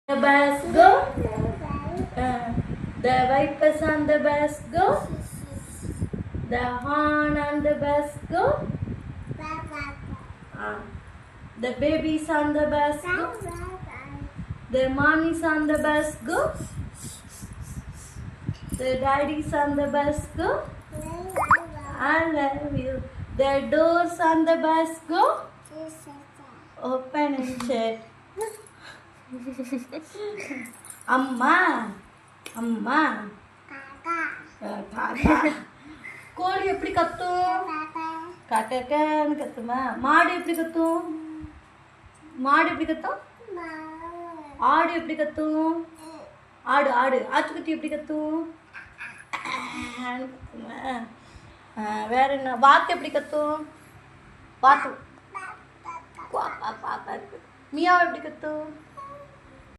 The bus go. The wipers on the bus go. The horn on the bus go. The babies on the bus go. The mommies on the bus go. The daddies on the bus go. I love you. The doors on the bus go. Open and shut. அம்மா அம்மா கோழி எப்படி கத்தும்? கட்டன்னு கத்துமா. மாடு எப்படி கத்தும்? மாடு எப்படி கத்தும்? ஆடு எப்படி கத்தும்? ஆடு ஆடு ஆட்டுக்குட்டி எப்படி கத்தும்? கத்துமா. வேற என்ன? வாத்து எப்படி கத்தும்? வாத்து மியாவை எப்படி கத்தும்?